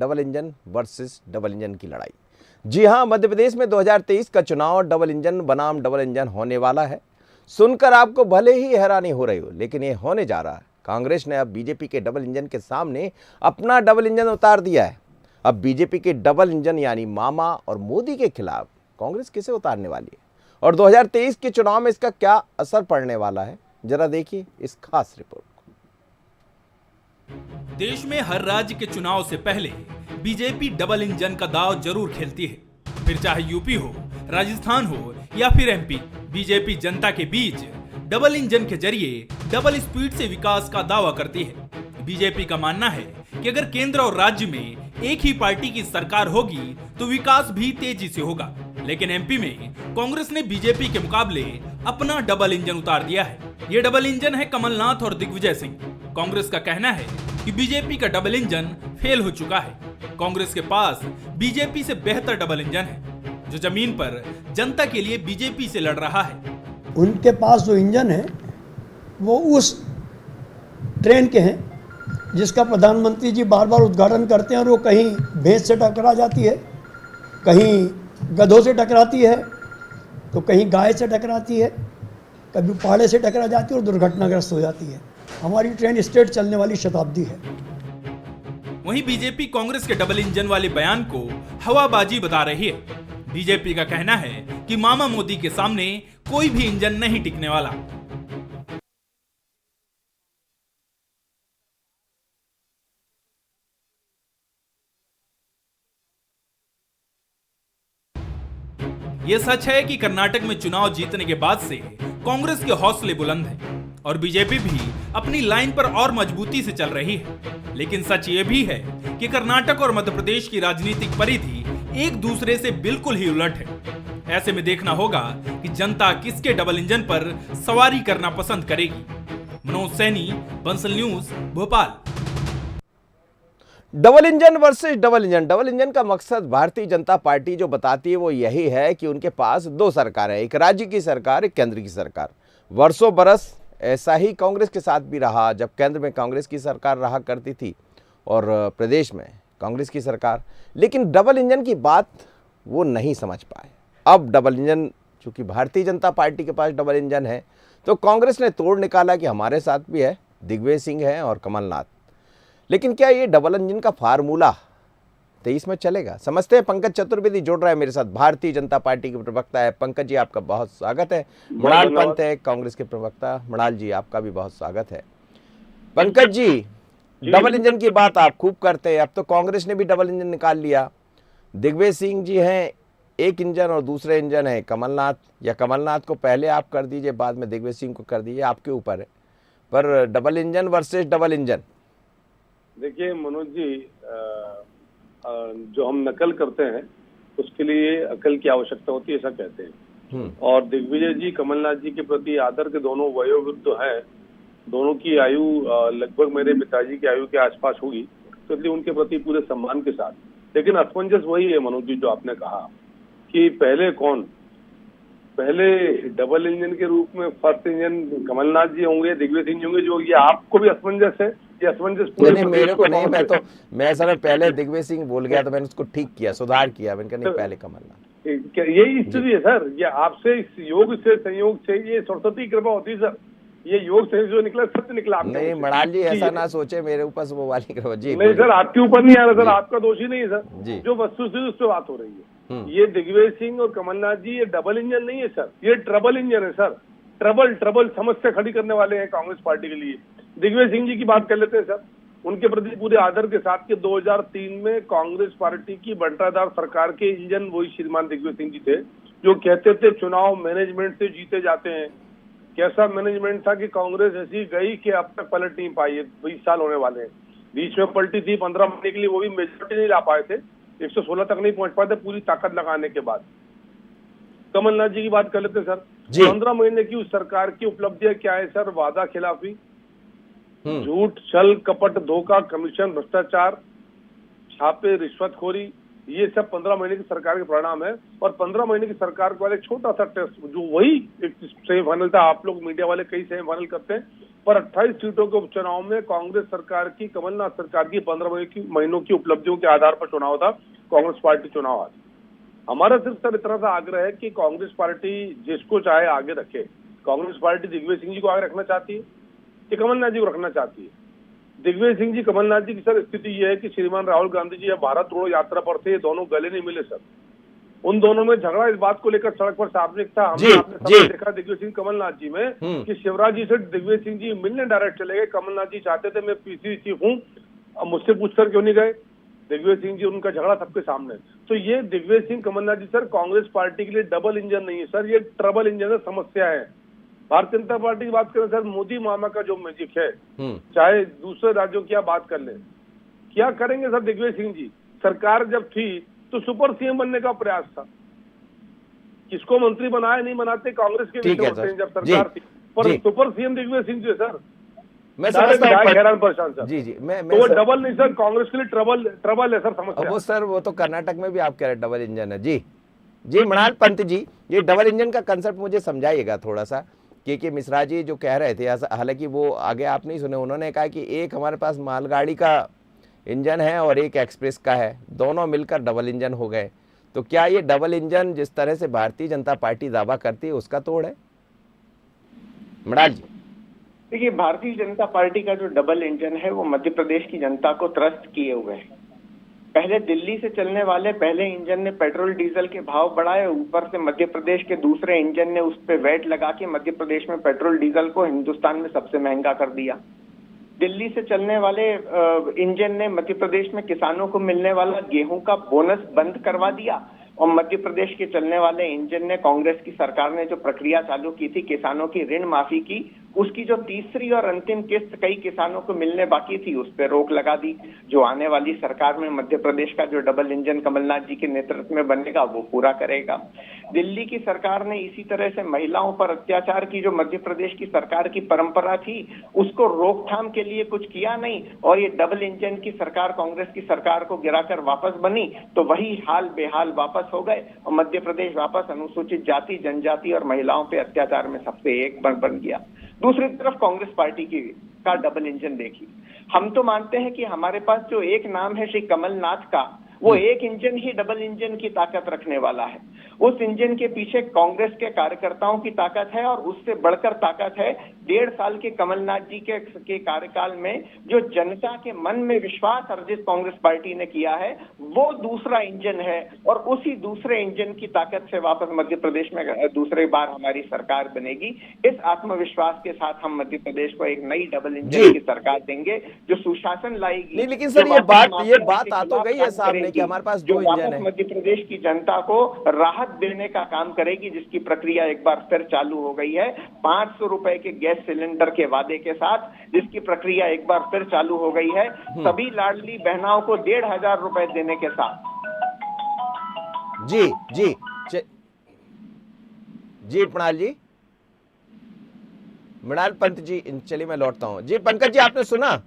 Double engine versus double engine की लड़ाई। जी हां, मध्य प्रदेश में 2023 का चुनाव डबल इंजन बनाम डबल इंजन होने वाला है। सुनकर आपको भले ही हैरानी हो रही हो, लेकिन ये होने जा रहा है। कांग्रेस ने अब बीजेपी के डबल इंजन के सामने अपना डबल इंजन उतार दिया है। अब बीजेपी के डबल इंजन यानी मामा और मोदी के खिलाफ कांग्रेस किसे उतारने वाली है और 2023 के चुनाव में इसका क्या असर पड़ने वाला है, जरा देखिए इस खास रिपोर्ट। देश में हर राज्य के चुनाव से पहले बीजेपी डबल इंजन का दांव जरूर खेलती है। फिर चाहे यूपी हो, राजस्थान हो या फिर एमपी, बीजेपी जनता के बीच डबल इंजन के जरिए डबल स्पीड से विकास का दावा करती है। बीजेपी का मानना है कि अगर केंद्र और राज्य में एक ही पार्टी की सरकार होगी तो विकास भी तेजी से होगा। लेकिन एमपी में कांग्रेस ने बीजेपी के मुकाबले अपना डबल इंजन उतार दिया है। ये डबल इंजन है कमलनाथ और दिग्विजय सिंह। कांग्रेस का कहना है कि बीजेपी का डबल इंजन फेल हो चुका है। कांग्रेस के पास बीजेपी से बेहतर डबल इंजन है जो जमीन पर जनता के लिए बीजेपी से लड़ रहा है। उनके पास जो इंजन है वो उस ट्रेन के हैं जिसका प्रधानमंत्री जी बार बार उद्घाटन करते हैं और वो कहीं भैंस से टकरा जाती है, कहीं गधों से टकराती है, तो कहीं गाय से टकराती है, कभी पहाड़े से टकरा जाती है और दुर्घटनाग्रस्त हो जाती है। हमारी ट्रेन स्ट्रेट चलने वाली शताब्दी है। वहीं बीजेपी कांग्रेस के डबल इंजन वाले बयान को हवाबाजी बता रही है। बीजेपी का कहना है कि मामा मोदी के सामने कोई भी इंजन नहीं टिकने वाला। यह सच है कि कर्नाटक में चुनाव जीतने के बाद से कांग्रेस के हौसले बुलंद हैं और बीजेपी भी अपनी लाइन पर और मजबूती से चल रही है। लेकिन सच ये भी है कि कर्नाटक और मध्य प्रदेश की राजनीतिक परिधि एक दूसरे से बिल्कुल ही उलट है। ऐसे में देखना होगा कि जनता किसके डबल इंजन पर सवारी करना पसंद करेगी। Manoj Saini, Bansal news, Bhopal. Double engine versus double engine. Double engine का मकसद भारतीय जनता पार्टी जो बताती है वो यही है कि उनके पास दो सरकार है, एक राज्य की सरकार, एक केंद्र की सरकार। वर्षों बरस ऐसा ही कांग्रेस के साथ भी रहा, जब केंद्र में कांग्रेस की सरकार रहा करती थी और प्रदेश में कांग्रेस की सरकार। लेकिन डबल इंजन की बात वो नहीं समझ पाए। अब डबल इंजन, चूंकि भारतीय जनता पार्टी के पास डबल इंजन है, तो कांग्रेस ने तोड़ निकाला कि हमारे साथ भी है, दिग्विजय सिंह है और कमलनाथ। लेकिन क्या ये डबल इंजन का फार्मूला 23 में चलेगा? समझते हैं। पंकज चतुर्वेदी जोड़ रहा है मेरे साथ, भारतीय जनता पार्टी के प्रवक्ता है। पंकज जी, आपका बहुत स्वागत है। मृणाल पंत है कांग्रेस के प्रवक्ता। मृणाल जी, आपका भी बहुत स्वागत है। पंकज जी, डबल इंजन की बात आप खूब करते हैं। अब तो कांग्रेस ने भी डबल इंजन निकाल लिया। दिग्विजय सिंह जी हैं एक इंजन और दूसरे इंजन है कमलनाथ, या कमलनाथ को पहले आप कर दीजिए, बाद में दिग्विजय सिंह को कर दीजिए, आपके ऊपर है। पर double engine versus double engine. देखिए मनोज जी, जो हम नकल करते हैं उसके लिए अकल की आवश्यकता होती है, ऐसा कहते हैं। और दिग्विजय जी कमलनाथ जी के प्रति आदर के दोनों वयोवृद्ध हैं, दोनों की आयु लगभग मेरे पिताजी की आयु के आसपास होगी, तो इसलिए उनके प्रति पूरे सम्मान के साथ। लेकिन असमंजस वही है मनोज जी जो आपने कहा कि पहले कौन, पहले डबल इंजन के रूप में फर्स्ट इंजन कमलनाथ जी होंगे, दिग्विजय सिंह होंगे, जो ये आपको भी असमंजस है? ये असमंजस पूरे नहीं, मेरे को नहीं। मैं सर पहले दिग्विजय सिंह बोल गया तो मैंने उसको ठीक किया, सुधार किया। मैंने कहा नहीं, पहले कमलनाथ। यही स्थिति है सर। ये आपसे इस योग से संयोग से ये सरस्वती कृपा होती है सर। ये योग से जो निकला सत्य निकला। नहीं मृणाल जी, ऐसा ना सोचे मेरे ऊपर से वो वाली कृपा जी। नहीं सर, आपके ऊपर नहीं आ रहा सर, आपका दोष ही नहीं है सर। जो वस्तु से उस पर बात हो रही है, ये दिग्विजय सिंह और कमलनाथ जी ये डबल इंजन नहीं है सर, ये ट्रबल इंजन है सर। ट्रबल समस्या खड़ी करने वाले हैं कांग्रेस पार्टी के लिए। दिग्विजय सिंह जी की बात कर लेते हैं सर, उनके प्रति पूरे आदर के साथ के 2003 में कांग्रेस पार्टी की बंटाधार सरकार के इंजन वही श्रीमान दिग्विजय सिंह जी थे, जो कहते थे चुनाव मैनेजमेंट से जीते जाते हैं। कैसा मैनेजमेंट था कि कांग्रेस ऐसी गई कि अब तक पलट नहीं पाई है। 20 साल होने वाले हैं, बीच में पलटी थी 15 महीने के लिए, वो भी मेजोरिटी नहीं ला पाए थे, 116 तक नहीं पहुंच पाए थे पूरी ताकत लगाने के बाद। कमलनाथ जी की बात कर लेते सर, 15 महीने की उस सरकार की उपलब्धियां क्या है सर? वादा खिलाफी, झूठ, छल, कपट, धोखा, कमीशन, भ्रष्टाचार, छापे, रिश्वतखोरी, ये सब 15 महीने की सरकार के परिणाम है। और 15 महीने की सरकार के वाले छोटा सा टेस्ट, जो वही एक सेमीफाइनल था, आप लोग मीडिया वाले कई सेमीफाइनल करते हैं, पर 28 सीटों के उपचुनाव में कांग्रेस सरकार की, कमलनाथ सरकार की 15 महीनों की उपलब्धियों के आधार पर चुनाव था, कांग्रेस पार्टी चुनाव आज। हमारा सिर्फ सर इतना सा आग्रह है कि कांग्रेस पार्टी जिसको चाहे आगे रखे। कांग्रेस पार्टी दिग्विजय सिंह जी को आगे रखना चाहती है कि कमलनाथ जी को रखना चाहती है? दिग्विजय सिंह जी, कमलनाथ जी की सर स्थिति यह है कि श्रीमान राहुल गांधी जी भारत जोड़ो यात्रा पर थे, दोनों गले नहीं मिले सर। उन दोनों में झगड़ा इस बात को लेकर सड़क पर सार्वजनिक था। हमने आपने सब देखा दिग्विजय सिंह कमलनाथ जी में कि शिवराज जी से दिग्विजय सिंह जी मिलने डायरेक्ट चले गए। कमलनाथ जी चाहते थे मैं पीसीसी चीफ हूँ, अब मुझसे पूछकर क्यों नहीं गए? दिग्विजय सिंह जी, उनका झगड़ा सबके सामने। तो ये दिग्विजय सिंह कमलनाथ जी सर कांग्रेस पार्टी के लिए डबल इंजन नहीं है सर, ये ट्रबल इंजन है, समस्या है। भारतीय जनता पार्टी की बात करें सर, मोदी मामा का जो मैजिक है, चाहे दूसरे राज्यों की आप बात कर ले, क्या करेंगे सर दिग्विजय सिंह जी? सरकार जब थी तो सुपर सीएम बनने का प्रयास था, किसको मंत्री बनाए नहीं बनाते कांग्रेस के विषय होते हैं जब सरकार थी, पर super CM Digvijay Singh ji sir. मैं समझता हूं हैरान परेशान सर। जी मैं तो वो डबल नहीं सर, कांग्रेस के लिए ट्रबल है सर, समस्या। वो सर वो तो कर्नाटक में भी आप कह रहे हैं डबल इंजन है। जी मृणाल पंत जी, ये डबल इंजन का कंसेप्ट मुझे समझाइएगा थोड़ा सा। के मिश्रा जी जो कह रहे थे, हालांकि वो आगे आप नहीं सुने, उन्होंने कहा कि एक हमारे पास मालगाड़ी का इंजन है और एक एक्सप्रेस का है, दोनों मिलकर डबल इंजन हो गए। तो क्या ये डबल इंजन जिस तरह से भारतीय जनता पार्टी दावा करती है उसका तोड़ है? मृणाल जी देखिए, भारतीय जनता पार्टी का जो डबल इंजन है वो मध्य प्रदेश की जनता को त्रस्त किए हुए है। पहले दिल्ली से चलने वाले पहले इंजन ने पेट्रोल डीजल के भाव बढ़ाए, ऊपर से मध्य प्रदेश के दूसरे इंजन ने उस पर वैट लगा के मध्य प्रदेश में पेट्रोल डीजल को हिंदुस्तान में सबसे महंगा कर दिया। दिल्ली से चलने वाले इंजन ने मध्य प्रदेश में किसानों को मिलने वाला गेहूं का बोनस बंद करवा दिया, और मध्य प्रदेश के चलने वाले इंजन ने, कांग्रेस की सरकार ने जो प्रक्रिया चालू की थी किसानों की ऋण माफी की, उसकी जो तीसरी और अंतिम किस्त कई किसानों को मिलने बाकी थी उस पर रोक लगा दी। जो आने वाली सरकार में मध्य प्रदेश का जो डबल इंजन कमलनाथ जी के नेतृत्व में बनेगा वो पूरा करेगा। दिल्ली की सरकार ने इसी तरह से महिलाओं पर अत्याचार की जो मध्य प्रदेश की सरकार की परंपरा थी उसको रोकथाम के लिए कुछ किया नहीं, और ये डबल इंजन की सरकार कांग्रेस की सरकार को गिराकर वापस बनी तो वही हाल बेहाल वापस हो गए, और मध्य प्रदेश वापस अनुसूचित जाति, जनजाति और महिलाओं पे अत्याचार में सबसे एक बन गया। दूसरी तरफ कांग्रेस पार्टी का डबल इंजन देखिए, हम तो मानते हैं कि हमारे पास जो एक नाम है श्री कमलनाथ का, वो एक इंजन ही डबल इंजन की ताकत रखने वाला है। उस इंजन के पीछे कांग्रेस के कार्यकर्ताओं की ताकत है, और उससे बढ़कर ताकत है 1.5 साल के कमलनाथ जी के कार्यकाल में जो जनता के मन में विश्वास अर्जित कांग्रेस पार्टी ने किया है, वो दूसरा इंजन है। और उसी दूसरे इंजन की ताकत से वापस मध्य प्रदेश में दूसरी बार हमारी सरकार बनेगी। इस आत्मविश्वास के साथ हम मध्य प्रदेश को एक नई डबल इंजन की सरकार देंगे जो सुशासन लाएगी। नहीं, लेकिन सर ये बात आ तो गई है सामने कि हमारे पास दो इंजन है। मध्य प्रदेश की जनता को राहत देने का काम करेगी, जिसकी प्रक्रिया एक बार फिर चालू हो गई है 500 रुपए के गैस सिलेंडर के वादे के साथ, जिसकी प्रक्रिया एक बार फिर चालू हो गई है सभी लाडली बहनाओं को 1,500 रुपए देने के साथ। जी मृणाल जी, मृणाल पंत जी, चलिए मैं लौटता हूँ। जी पंकज जी, आपने सुना?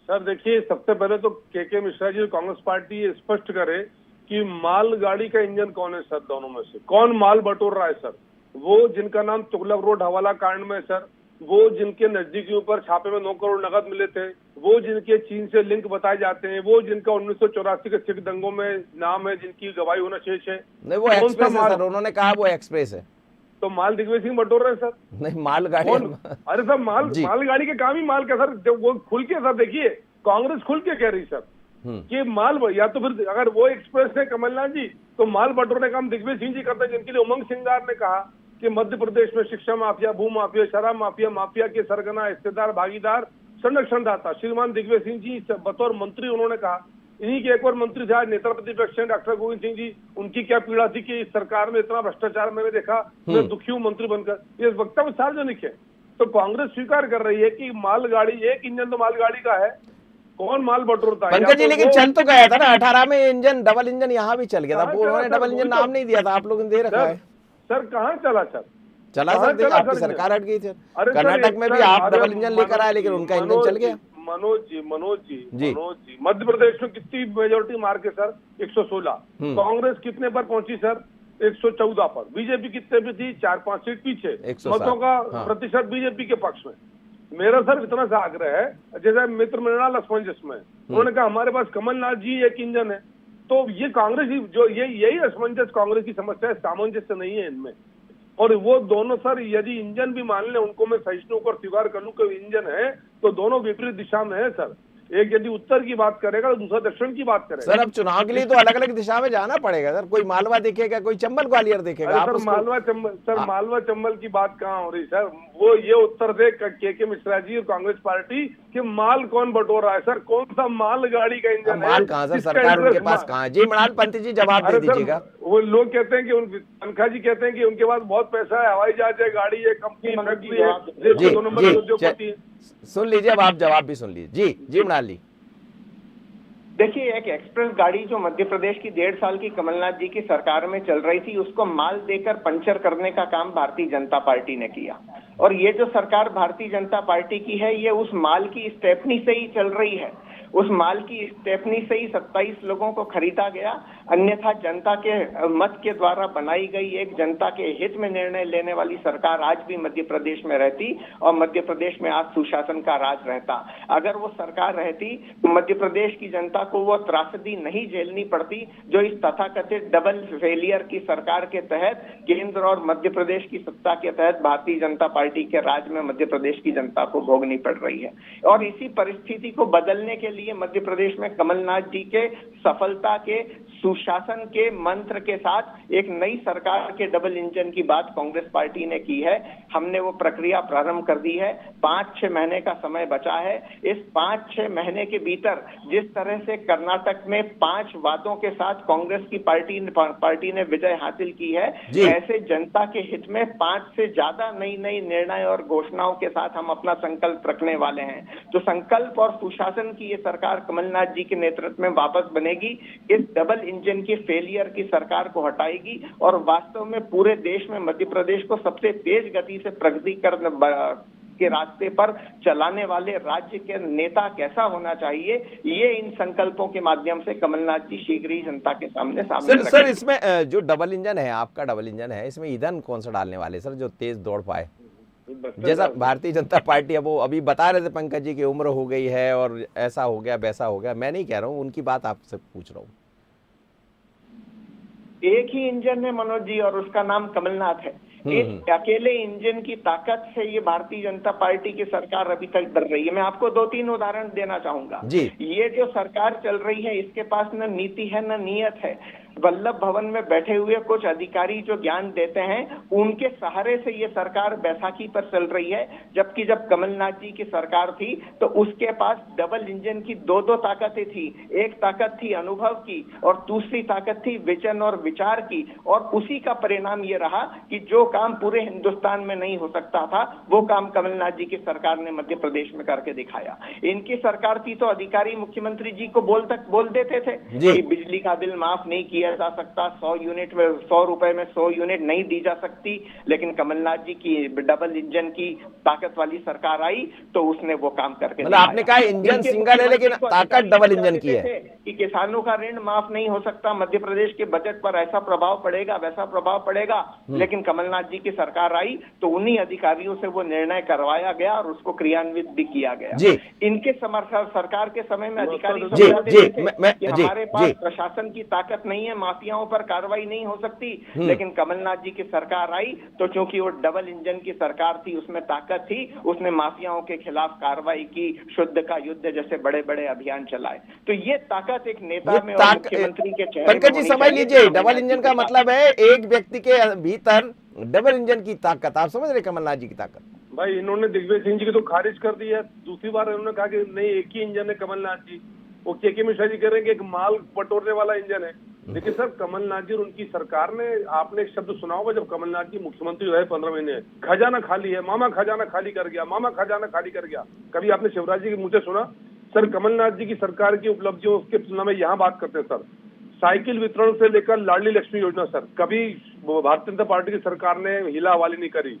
सर देखिए, सबसे पहले तो के मिश्रा जी कांग्रेस पार्टी ये स्पष्ट करे कि मालगाड़ी का इंजन कौन है सर, दोनों में से कौन माल बटोर रहा है सर? वो जिनका नाम तुगलक रोड हवाला कांड में सर, वो जिनके नजदीकियों पर छापे में 9 करोड़ नकद मिले थे, वो जिनके चीन से लिंक बताए जाते हैं, वो जिनका 1984 के सिख दंगों में नाम है, जिनकी गवाही होना शेष है। नहीं, वो एक्सप्रेस है सर, उन्होंने कहा वो एक्सप्रेस है। तो माल दिग्विजय सिंह बटोर रहे हैं सर? नहीं, मालगाड़ी। अरे सर मालगाड़ी के काम ही माल का सर, वो खुल के सर देखिए, कांग्रेस खुल के कह रही सर कि माल, या तो फिर अगर वो एक्सप्रेस है कमलनाथ जी, तो माल बटोरने का काम दिग्विजय सिंह जी करते हैं, जिनके लिए उमंग सिंगार ने कहा कि मध्य प्रदेश में शिक्षा माफिया, भू माफिया, शराब माफिया, माफिया के सरगना हिस्सेदार, भागीदार, संरक्षणदाता श्रीमान दिग्विजय सिंह जी बतौर मंत्री उन्होंने कहा। इन्हीं के एक और मंत्री थे नेता प्रतिपक्ष हैं डॉक्टर गोविंद सिंह जी, उनकी क्या पीड़ा थी कि इस सरकार में इतना भ्रष्टाचार मैंने देखा, मैं दुखी हूँ मंत्री बनकर। ये वक्तव्य सार्वजनिक है। तो कांग्रेस स्वीकार कर रही है कि मालगाड़ी, एक इंजन तो मालगाड़ी का है, कौन माल बटोरता है? पंकज जी, लेकिन चल तो गया था ना 18 में इंजन, डबल इंजन यहाँ भी चल गया था, उन्होंने डबल इंजन नाम नहीं दिया था, आप लोगों ने दे रखा है। सर कहाँ चला सर? चला सर, आपकी सरकार हट गई थी। कर्नाटक में भी आप डबल इंजन लेकर आए, लेकिन उनका इंजन चल गया। मनोज जी, मध्य प्रदेश में कितनी मेजोरिटी मार के सर? 116। कांग्रेस कितने पर पहुंची सर? 114 पर। बीजेपी कितने पे थी? 4-5 सीट पीछे। मतों का प्रतिशत बीजेपी के पक्ष में। मेरा सर इतना सा आग्रह है, जैसे मित्र मृणाल असमंजस में उन्होंने कहा हमारे पास कमलनाथ जी एक इंजन है, तो ये कांग्रेस ही जो यही असमंजस कांग्रेस की समस्या है, सामंजस्य नहीं है इनमें। और वो दोनों सर यदि इंजन भी मान ले, उनको मैं सहिष्णु और स्वीकार कर लूं कि इंजन है, तो दोनों विपरीत दिशा में है सर। एक यदि उत्तर की बात करेगा तो दूसरा दक्षिण की बात करेगा। सर अब चुनाव के लिए तो अलग अलग दिशा में जाना पड़ेगा सर, कोई मालवा देखेगा, कोई चंबल ग्वालियर देखेगा। अरे आप सर उसको... मालवा चंबल की बात कहाँ हो रही सर? वो ये उत्तर दे के मिश्रा जी और कांग्रेस पार्टी कि माल कौन बटोर रहा है सर, कौन सा माल गाड़ी का इंजन है? माल कहाँ सर, सरकार उनके पास कहाँ है? जी मृणाल पंत जी जवाब दे दीजिएगा। वो लोग कहते हैं कि तनखा जी कहते हैं कि उनके पास बहुत पैसा है, हवाई जहाज है, गाड़ी है, कंपनी फैक्ट्री है, देश दो नंबर के उद्योगपति है। सुन लीजिए, अब आप जवाब भी सुन लीजिए। जी मृणाल जी, देखिए, एक एक्सप्रेस गाड़ी जो मध्य प्रदेश की 1.5 साल की कमलनाथ जी की सरकार में चल रही थी, उसको माल देकर पंचर करने का काम भारतीय जनता पार्टी ने किया। और ये जो सरकार भारतीय जनता पार्टी की है, ये उस माल की स्टेपनी से ही चल रही है। उस माल की स्टेपनी से ही 27 लोगों को खरीदा गया, अन्यथा जनता के मत के द्वारा बनाई गई एक जनता के हित में निर्णय लेने वाली सरकार आज भी मध्य प्रदेश में रहती और मध्य प्रदेश में आज सुशासन का राज रहता। अगर वो सरकार रहती तो मध्य प्रदेश की जनता को वो त्रासदी नहीं झेलनी पड़ती जो इस तथाकथित डबल फेलियर की सरकार के तहत केंद्र और मध्य प्रदेश की सत्ता के तहत भारतीय जनता पार्टी के राज में मध्य प्रदेश की जनता को भोगनी पड़ रही है। और इसी परिस्थिति को बदलने के लिए मध्य प्रदेश में कमलनाथ जी के सफलता के सुशासन के मंत्र के साथ एक नई सरकार के डबल इंजन की बात कांग्रेस पार्टी ने की है। हमने वो प्रक्रिया प्रारंभ कर दी है। 5-6 महीने का समय बचा है। इस 5-6 महीने के भीतर जिस तरह से कर्नाटक में 5 वादों के साथ कांग्रेस की पार्टी ने विजय हासिल की है, ऐसे जनता के हित में 5 से ज्यादा नई निर्णय और घोषणाओं के साथ हम अपना संकल्प रखने वाले हैं। तो संकल्प और सुशासन की ये सरकार कमलनाथ जी के नेतृत्व में वापस बनेगी, इस डबल इंजन की फेलियर की सरकार को हटाएगी और वास्तव में पूरे देश में मध्य प्रदेश को सबसे तेज गति से प्रगतिकरण के रास्ते पर चलाने वाले राज्य के नेता कैसा होना चाहिए, ये इन संकल्पों के माध्यम से कमलनाथ जी शीघ्र ही जनता के सामने सर इसमें जो डबल इंजन है, आपका डबल इंजन है, इसमें ईंधन कौन सा डालने वाले सर जो तेज दौड़ पाए? जैसा भारतीय जनता पार्टी अब वो अभी बता रहे थे पंकज जी की उम्र हो गई है और ऐसा हो गया वैसा हो गया, मैं नहीं कह रहा हूँ, उनकी बात आपसे पूछ रहा हूँ। एक ही इंजन है मनोज जी और उसका नाम कमलनाथ है। एक अकेले इंजन की ताकत से ये भारतीय जनता पार्टी की सरकार अभी तक डर रही है। मैं आपको 2-3 उदाहरण देना चाहूंगा। ये जो सरकार चल रही है इसके पास न नीति है न नियत है। वल्लभ भवन में बैठे हुए कुछ अधिकारी जो ज्ञान देते हैं उनके सहारे से ये सरकार बैसाखी पर चल रही है, जबकि जब कमलनाथ जी की सरकार थी तो उसके पास डबल इंजन की 2 ताकतें थी। एक ताकत थी अनुभव की और दूसरी ताकत थी विजन और विचार की। और उसी का परिणाम ये रहा कि जो काम पूरे हिंदुस्तान में नहीं हो सकता था वो काम कमलनाथ जी की सरकार ने मध्य प्रदेश में करके दिखाया। इनकी सरकार थी तो अधिकारी मुख्यमंत्री जी को बोल देते थे कि बिजली का बिल माफ नहीं किया जा सकता, 100 रुपए में 100 यूनिट नहीं दी जा सकती, लेकिन कमलनाथ जी की डबल इंजन की ताकत वाली सरकार आई तो उसने वो काम करके मतलब आपने कहा इंजन सिंगल है लेकिन ताकत डबल इंजन की है कि किसानों का ऋण माफ नहीं हो सकता, मध्य प्रदेश के बजट पर ऐसा प्रभाव पड़ेगा वैसा प्रभाव पड़ेगा, लेकिन कमलनाथ जी की सरकार आई तो उन्हीं अधिकारियों से वो निर्णय करवाया गया और उसको क्रियान्वित भी किया गया। इनके सरकार के समय में अधिकारी हमारे पास प्रशासन की ताकत नहीं है, माफियाओं पर कार्रवाई नहीं हो सकती, लेकिन कमलनाथ जी की सरकार आई तो चूंकि वो डबल इंजन की सरकार थी, उसमें ताकत थी, उसने माफियाओं के खिलाफ कार्रवाई की, शुद्ध का युद्ध जैसे बड़े बड़े अभियान चलाए। तो ये ताकत एक नेता में और मुख्यमंत्री के चेहरे पंकज जी समझ लीजिए, डबल इंजन का मतलब है एक व्यक्ति के भीतर डबल इंजन की ताकत। आप समझ रहे कमलनाथ जी की ताकत? भाई इन्होंने दिग्विजय सिंह जी की तो खारिज कर दी है। दूसरी बार इन्होंने कहा कि नहीं एक ही इंजन है कमलनाथ जी। वो के मिश्रा जी कह रहे हैं कि एक माल बटोरने वाला इंजन है, लेकिन सर कमलनाथ जी और उनकी सरकार ने, आपने एक शब्द सुना होगा जब कमलनाथ जी मुख्यमंत्री रहे 15 महीने, खजाना खाली है, मामा खजाना खाली कर गया, मामा खजाना खाली कर गया। कभी आपने शिवराज जी के मुंह से सुना? सर कमलनाथ जी की सरकार की उपलब्धियों के तुलना में यहाँ बात करते हैं सर, साइकिल वितरण से लेकर लाडली लक्ष्मी योजना सर कभी भारतीय जनता पार्टी की सरकार ने हिला हवाली नहीं करी।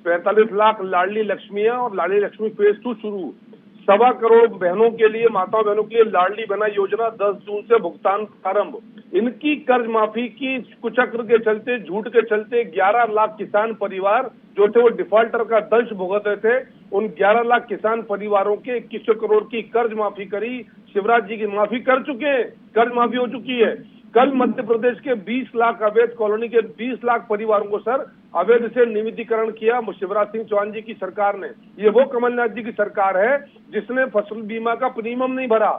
45 लाख लाडली लक्ष्मियां और लाडली लक्ष्मी फेज 2 शुरू, 1.25 करोड़ बहनों के लिए, माताओं बहनों के लिए लाडली बहना योजना 10 जून से भुगतान प्रारंभ। इनकी कर्ज माफी की कुचक्र के चलते, झूठ के चलते 11 लाख किसान परिवार जो थे वो डिफॉल्टर का दंश भुगत रहे थे, उन 11 लाख किसान परिवारों के 2100 करोड़ की कर्ज माफी करी। शिवराज जी की माफी कर चुके हैं, कर्ज माफी हो चुकी है। कल मध्य प्रदेश के 20 लाख अवैध कॉलोनी के 20 लाख परिवारों को सर अवैध से नियमितीकरण किया शिवराज सिंह चौहान जी की सरकार ने। ये वो कमलनाथ जी की सरकार है जिसने फसल बीमा का प्रीमियम नहीं भरा।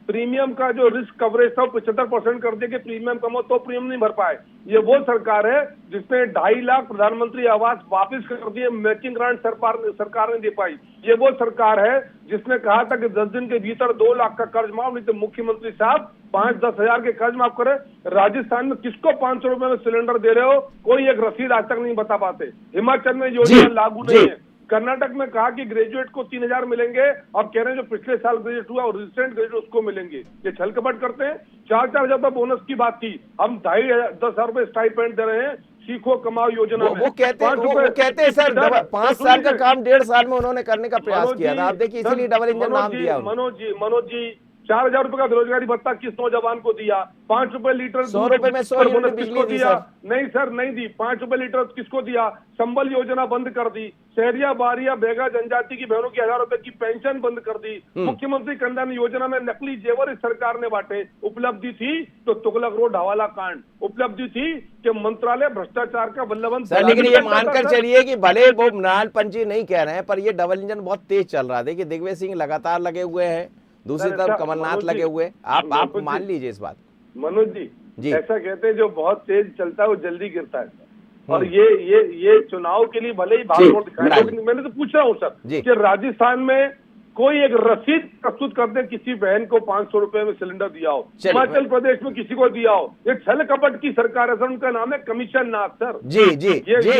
प्रीमियम का जो रिस्क कवरेज था 75% कर दिया कि प्रीमियम कम हो तो प्रीमियम नहीं भर पाए। ये वो सरकार है जिसने 2.5 लाख प्रधानमंत्री आवास वापस कर दिए, मैचिंग ग्रांट सरकार ने दे पाई। ये वो सरकार है जिसने कहा था कि 10 दिन के भीतर 2 लाख का कर्ज माफ, नहीं तो मुख्यमंत्री साहब 5-10 हजार के कर्ज माफ करे। राजस्थान में किसको 500 रुपए में सिलेंडर दे रहे हो, कोई एक रसीद आज तक नहीं बता पाते। हिमाचल में योजना लागू नहीं है। कर्नाटक में कहा कि ग्रेजुएट को 3000 मिलेंगे, अब कह रहे हैं जो पिछले साल ग्रेजुएट हुआ और रिसेंट ग्रेजुएट उसको मिलेंगे। ये छल कपट करते हैं। 4-4 हजार रुपए बोनस की बात की, हम 2,500-10,000 रुपए स्टाइपेंड दे रहे हैं सीखो कमाओ योजना में। वो कहते हैं सर 5 साल का काम 1.5 साल में उन्होंने करने का प्रयास किया था। आप देखिए इसीलिए डबल इंजन नाम दिया। मनोज जी 4,000 रुपए का बेरोजगारी भत्ता किस नौजवान को दिया? 5 रुपए लीटर 100 रुपए में 100 यूनिट बिजली दी सर। नहीं सर, नहीं दी। 5 रुपए लीटर किसको दिया? संबल योजना बंद कर दी। शहरिया बारिया बेगा जनजाति की बहनों की 1000 रुपए की पेंशन बंद कर दी। मुख्यमंत्री कल्याण योजना में नकली जेवर इस सरकार ने बांटे। उपलब्धि थी तो तुगलक रोड हवाला कांड, उपलब्धि थी कि मंत्रालय भ्रष्टाचार का बल्लभन। लेकिन ये मानकर चलिए कि भले वो मृणाल पंजी नहीं कह रहे हैं, पर ये डबल इंजन बहुत तेज चल रहा है। देखिए दिग्विजय सिंह लगातार लगे हुए हैं, दूसरी तरफ कमलनाथ लगे हुए। आप मान लीजिए इस बात। मनोज जी ऐसा कहते हैं जो बहुत तेज चलता है वो जल्दी गिरता है। और ये चुनाव के लिए भले ही भागदौड़ दिखाए, मैंने तो पूछ रहा हूँ सर कि राजस्थान में कोई एक रसीद प्रस्तुत कर दे किसी बहन को 500 रुपए में सिलेंडर दिया हो, हिमाचल प्रदेश में किसी को दिया हो। ये छल कपट की सरकार है सर, उनका नाम है कमीशन नाथ सर। जी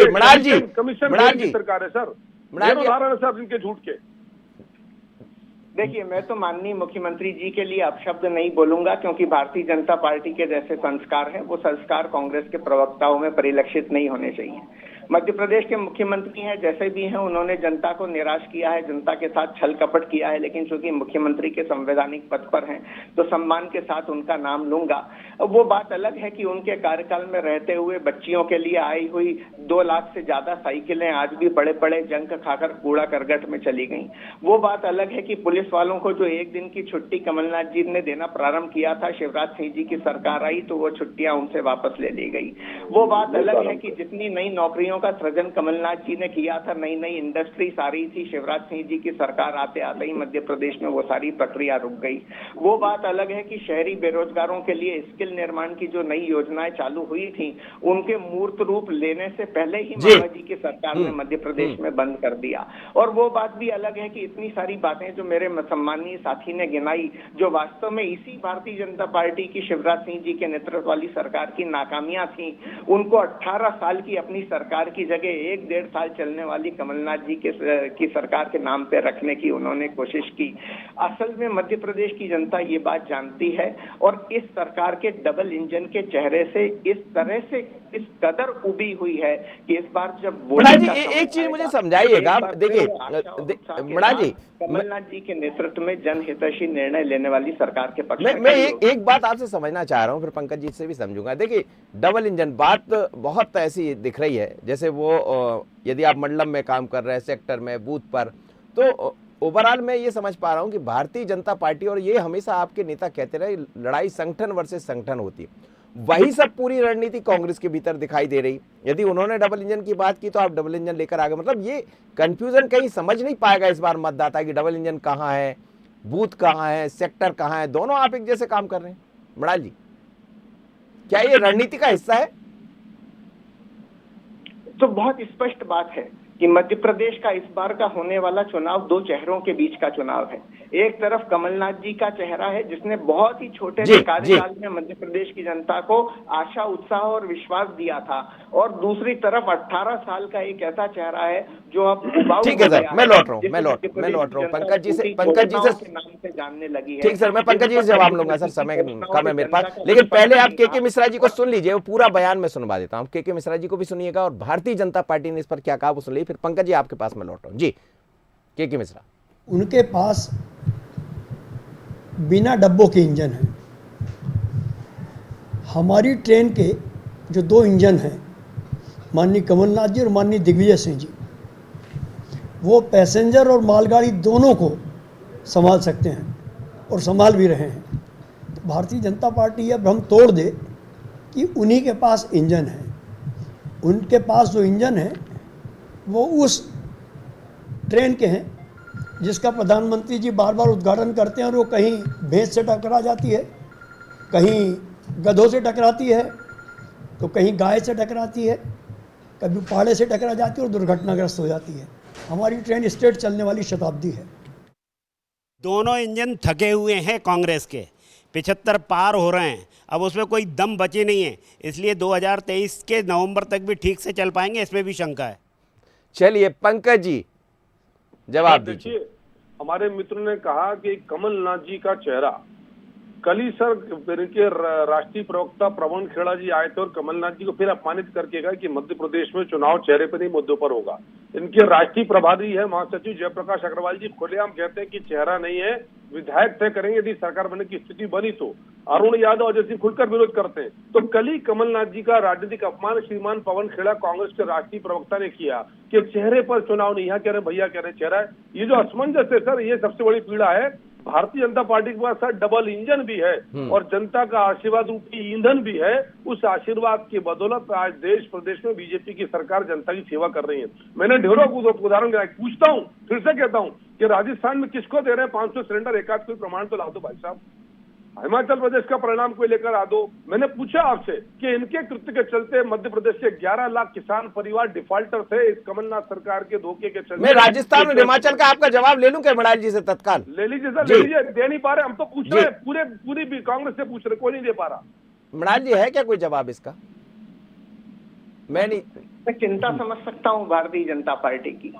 मृणाल जी कमीशन की सरकार है सर। उदाहरण है सर इनके झूठ के। देखिए, मैं तो माननीय मुख्यमंत्री जी के लिए अपशब्द नहीं बोलूंगा, क्योंकि भारतीय जनता पार्टी के जैसे संस्कार हैं वो संस्कार कांग्रेस के प्रवक्ताओं में परिलक्षित नहीं होने चाहिए। मध्य प्रदेश के मुख्यमंत्री हैं, जैसे भी हैं, उन्होंने जनता को निराश किया है, जनता के साथ छल कपट किया है, लेकिन चूंकि मुख्यमंत्री के संवैधानिक पद पर हैं तो सम्मान के साथ उनका नाम लूंगा। वो बात अलग है कि उनके कार्यकाल में रहते हुए बच्चियों के लिए आई हुई 2 लाख से ज्यादा साइकिलें आज भी बड़े बड़े जंक खाकर कूड़ा करगट में चली गई। वो बात अलग है कि पुलिस वालों को जो 1 दिन की छुट्टी कमलनाथ जी ने देना प्रारंभ किया था, शिवराज सिंह जी की सरकार आई तो वो छुट्टियां उनसे वापस ले ली गई। वो बात अलग है कि जितनी नई नौकरियों का सृजन कमलनाथ जी ने किया था, नई नई इंडस्ट्रीज आ रही थी, शिवराज सिंह जी की सरकार आते आते ही मध्य प्रदेश में वो सारी प्रक्रिया रुक गई। वो बात अलग है कि शहरी बेरोजगारों के लिए स्किल निर्माण की जो नई योजनाएं चालू हुई थी उनके मूर्त रूप लेने से पहले ही मायावती जी की सरकार ने मध्य प्रदेश में बंद कर दिया। और वो बात भी अलग है कि इतनी सारी बातें जो मेरे सम्मानीय साथी ने गिनाई, जो वास्तव में इसी भारतीय जनता पार्टी की शिवराज सिंह जी के नेतृत्व वाली सरकार की नाकामियां थी, उनको 18 साल की अपनी सरकार की जगह 1-1.5 साल चलने वाली कमलनाथ जी की सरकार के नाम पे रखने की उन्होंने कोशिश की। असल में मध्य प्रदेश की जनता ये बात जानती है और इस सरकार के डबल इंजन के चेहरे से इस तरह से इस कदर उबी हुई है कि इस बार जब जी एक चीज मुझे समझाइएगा। देखिए मृणाल जी, कमलनाथ जी के नेतृत्व में जनहितैषी निर्णय लेने वाली सरकार के पक्ष मैं एक बात आपसे समझना चाह रहा हूं, फिर पंकज जी से भी समझूंगा। देखिए डबल इंजन बात बहुत ऐसी दिख रही है, जैसे वो यदि आप मंडलम में काम कर रहे हैं, सेक्टर में, बूथ पर, तो ओवरऑल मैं ये समझ पा रहा हूं कि भारतीय जनता पार्टी, और ये हमेशा आपके नेता कहते रहे, लड़ाई संगठन वर्सेस संगठन होती है, वही सब पूरी रणनीति कांग्रेस के भीतर दिखाई दे रही। यदि उन्होंने डबल इंजन की बात की तो आप डबल इंजन लेकर आ गए। मतलब ये कंफ्यूजन कहीं समझ नहीं पाएगा इस बार मतदाता की डबल इंजन कहाँ है, बूथ कहाँ है, सेक्टर कहाँ है, दोनों आप एक जैसे काम कर रहे हैं। मृणाल जी, क्या ये रणनीति का हिस्सा है? तो बहुत स्पष्ट बात है कि मध्य प्रदेश का इस बार का होने वाला चुनाव 2 चेहरों के बीच का चुनाव है। एक तरफ कमलनाथ जी का चेहरा है जिसने बहुत ही छोटे कार्यकाल में मध्य प्रदेश की जनता को आशा, उत्साह और विश्वास दिया था, और दूसरी तरफ 18 साल का एक ऐसा चेहरा है जो अब ठीक है सर, मैं लौट रहा हूँ पंकज जी से नाम से जानने लगी है। ठीक सर, मैं पंकज जी से जवाब लूंगा सर, समय कम है मेरे पास, लेकिन पहले आप के मिश्रा जी को सुन लीजिए, वो पूरा बयान में सुनवा देता हूँ। के मिश्रा जी को भी सुनिएगा और भारतीय जनता पार्टी ने इस पर क्या कहा वो सुन लीजिए, फिर पंकज जी आपके पास मैं लौट रहा हूँ। जी के मिश्रा, उनके पास बिना डब्बों के इंजन है। हमारी ट्रेन के जो 2 इंजन हैं, माननीय कमलनाथ जी और माननीय दिग्विजय सिंह जी, वो पैसेंजर और मालगाड़ी दोनों को संभाल सकते हैं और संभाल भी रहे हैं। तो भारतीय जनता पार्टी अब हम तोड़ दे कि उन्हीं के पास इंजन है। उनके पास जो इंजन है वो उस ट्रेन के हैं जिसका प्रधानमंत्री जी बार बार उद्घाटन करते हैं, और वो कहीं भैंस से टकरा जाती है, कहीं गधों से टकराती है, तो कहीं गाय से टकराती है, कभी पहाड़े से टकरा जाती है और दुर्घटनाग्रस्त हो जाती है। हमारी ट्रेन स्ट्रेट चलने वाली शताब्दी है। दोनों इंजन थके हुए हैं कांग्रेस के, 75 पार हो रहे हैं, अब उसमें कोई दम बचे नहीं है, इसलिए 2023 के नवंबर तक भी ठीक से चल पाएंगे, इसमें भी शंका है। चलिए पंकज जी जवाब दीजिए। देखिए, हमारे मित्र ने कहा कि कमलनाथ जी का चेहरा, कल ही सर इनके राष्ट्रीय प्रवक्ता प्रवीण खेड़ा जी आए थे और कमलनाथ जी को फिर अपमानित करके कहा कि मध्य प्रदेश में चुनाव चेहरे पर नहीं मुद्दों पर होगा। इनके राष्ट्रीय प्रभारी है महासचिव जयप्रकाश अग्रवाल जी खुलेआम कहते हैं कि चेहरा नहीं है, विधायक तय करेंगे, यदि सरकार बनने की स्थिति बनी तो। अरुण यादव अजय सिंह खुलकर विरोध करते हैं। तो कल ही कमलनाथ जी का राजनीतिक अपमान श्रीमान पवन खेड़ा कांग्रेस के राष्ट्रीय प्रवक्ता ने किया कि चेहरे पर चुनाव नहीं। यहाँ कह रहे भैया कह रहे चेहरा है। ये जो असमंजस है सर, ये सबसे बड़ी पीड़ा है। भारतीय जनता पार्टी के पास सर डबल इंजन भी है और जनता का आशीर्वाद रूपी ईंधन भी है। उस आशीर्वाद की बदौलत आज देश प्रदेश में बीजेपी की सरकार जनता की सेवा कर रही है। मैंने ढेरों उदाहरण पूछता हूँ, फिर से कहता हूँ कि राजस्थान में किसको दे रहे हैं 500 सिलेंडर, एकाध कोई प्रमाण तो ला दो भाई साहब। हिमाचल प्रदेश का परिणाम कोई लेकर आ दो। मैंने पूछा आपसे कि इनके कृत्य के चलते मध्य प्रदेश के 11 लाख किसान परिवार डिफॉल्टर थे इस कमलनाथ सरकार के धोखे के चलते। मैं राजस्थान और हिमाचल का आपका जवाब ले लूं क्या मृणाल जी से तत्काल? ले लीजिए सर, ले लीजिए। दे नहीं पा रहे, हम तो पूछ रहे हैं, पूरी कांग्रेस से पूछ रहे, कोई नहीं दे पा रहा। मृणाल जी है क्या कोई जवाब इसका? मैं चिंता समझ सकता हूँ भारतीय जनता पार्टी की।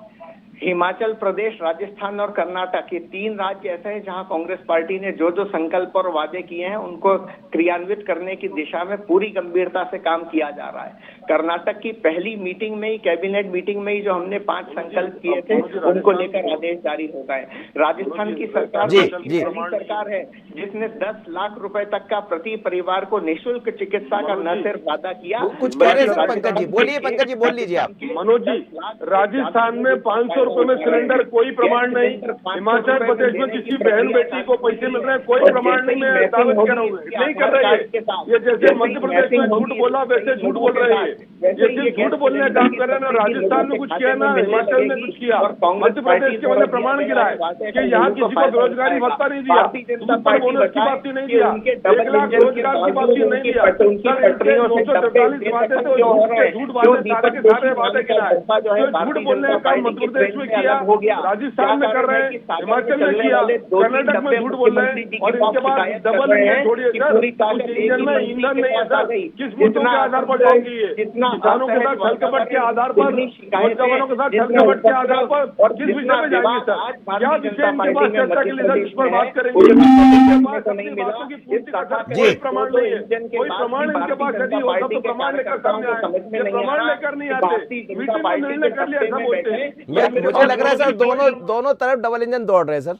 हिमाचल प्रदेश, राजस्थान और कर्नाटक, ये 3 राज्य ऐसे हैं जहां कांग्रेस पार्टी ने जो जो संकल्प और वादे किए हैं उनको क्रियान्वित करने की दिशा में पूरी गंभीरता से काम किया जा रहा है। कर्नाटक की पहली मीटिंग में ही, कैबिनेट मीटिंग में ही जो हमने 5 संकल्प किए थे उनको लेकर आदेश जारी हो गए। राजस्थान की सरकार पहली सरकार है जिसने 10 लाख रुपए तक का प्रति परिवार को निःशुल्क चिकित्सा का न सिर्फ वादा किया। कुछ कह रहे हैं पंकज जी, बोलिए पंकज जी, बोल लीजिए आप। मनोज जी, राजस्थान में 500 रुपए में सिलेंडर, कोई प्रमाण नहीं। हिमाचल प्रदेश में किसी बहन बेटी को पैसे मिल रहे हैं, कोई प्रमाण नहीं। मैं दावत कर रहा हूँ, नहीं कर रहे हैं। ये जैसे मध्य प्रदेश में झूठ बोला वैसे झूठ बोल रहे हैं। ये सिर्फ झूठ बोलने का काम कर रहे हैं ना। राजस्थान में कुछ किया ना, हिमाचल में कुछ किया, मध्य प्रदेश के वाले प्रमाण गिराए कि यहाँ किसी को बेरोजगारी भत्ता नहीं दिया, बोनस की बात नहीं दिया, 1 लाख रोजगार की बात नहीं दिया। सर, 944 वादे तो झूठ वादे, सारे के सारे वादे गिराए। झूठ बोलने का काम मध्य प्रदेश में किया, राजस्थान में कर रहे हैं, हिमाचल में किया, कर्नाटक में झूठ बोल रहे हैं। और इसके बाद डबल इंजन छोड़िए सर, उस इंजन में ईंधन नहीं है सर। किस मुद्दों के आधार पर जाएंगी ये? किसानों के साथ छल कपट के आधार पर, नौजवानों के साथ छल कपट के आधार पर किस विषय में जाएंगे सर? क्या विषय इनके पास चर्चा के लिए सर जिस पर बात करेंगे? इनके पास अपनी बातों की पूर्ति का कोई प्रमाण नहीं है। कोई प्रमाण इनके पास यदि होता तो प्रमाण लेकर सामने आए। ये प्रमाण लेकर नहीं आते, मीटिंग में निर्णय कर लिया ऐसा बोलते हैं। मुझे लग रहा है सर दोनों तरफ डबल इंजन दौड़ रहे हैं सर।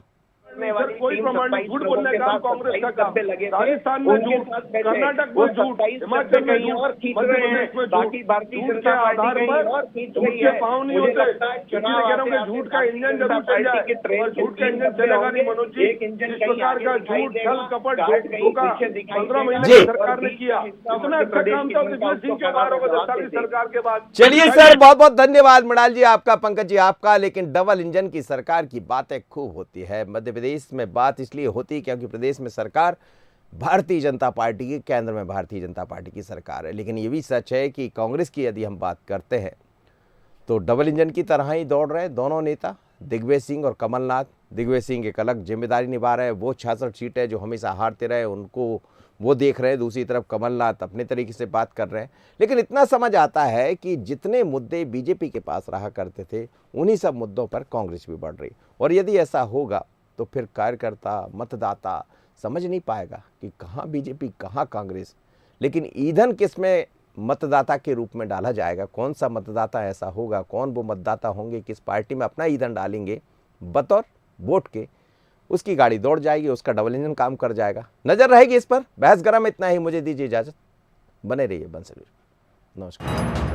सर, कोई प्रमाण नहीं। झूठ बोलने का काम कांग्रेस का काम। राजस्थान में झूठ, कर्नाटक में झूठ, हिमाचल में झूठ, मध्य प्रदेश में झूठ। झूठ के आधार पर झूठ के पाँव नहीं होते। किसी ने कह रहा हूँ कि झूठ का इंजन जरूर चल जाए, और झूठ का इंजन चलेगा नहीं मनोज जी। इस प्रकार का झूठ, छल कपट, धोखा 15 महीने सरकार ने किया। इतना अच्छा काम था दिग्विजय सिंह के बाद होगा 10 साल की सरकार के बाद। चलिए सर, बहुत बहुत धन्यवाद मृणाल जी आपका, पंकज जी आपका। लेकिन डबल इंजन की सरकार की बातें खूब होती है मध्य प्रदेश में। बात इसलिए होती क्योंकि प्रदेश में सरकार भारतीय जनता पार्टी की, केंद्र में भारतीय जनता पार्टी की सरकार है। लेकिन ये भी सच है कि कांग्रेस की यदि हम बात करते हैं तो डबल इंजन की तरह ही दौड़ रहे हैं दोनों नेता, दिग्विजय सिंह और कमलनाथ। दिग्विजय सिंह एक अलग जिम्मेदारी निभा रहे हैं, वो 66 सीटें जो हमेशा हारते रहे उनको वो देख रहे हैं। दूसरी तरफ कमलनाथ अपने तरीके से बात कर रहे हैं। लेकिन इतना समझ आता है कि जितने मुद्दे बीजेपी के पास रहा करते थे उन्हीं सब मुद्दों पर कांग्रेस भी बढ़ रही। और यदि ऐसा होगा तो फिर कार्यकर्ता, मतदाता समझ नहीं पाएगा कि कहाँ बीजेपी कहाँ कांग्रेस। लेकिन ईंधन किस में मतदाता के रूप में डाला जाएगा, कौन सा मतदाता ऐसा होगा, कौन वो मतदाता होंगे, किस पार्टी में अपना ईंधन डालेंगे बतौर वोट के, उसकी गाड़ी दौड़ जाएगी, उसका डबल इंजन काम कर जाएगा। नजर रहेगी इस पर। बहस गरम इतना ही, मुझे दीजिए इजाजत, बने रहिए बंसल। नमस्कार।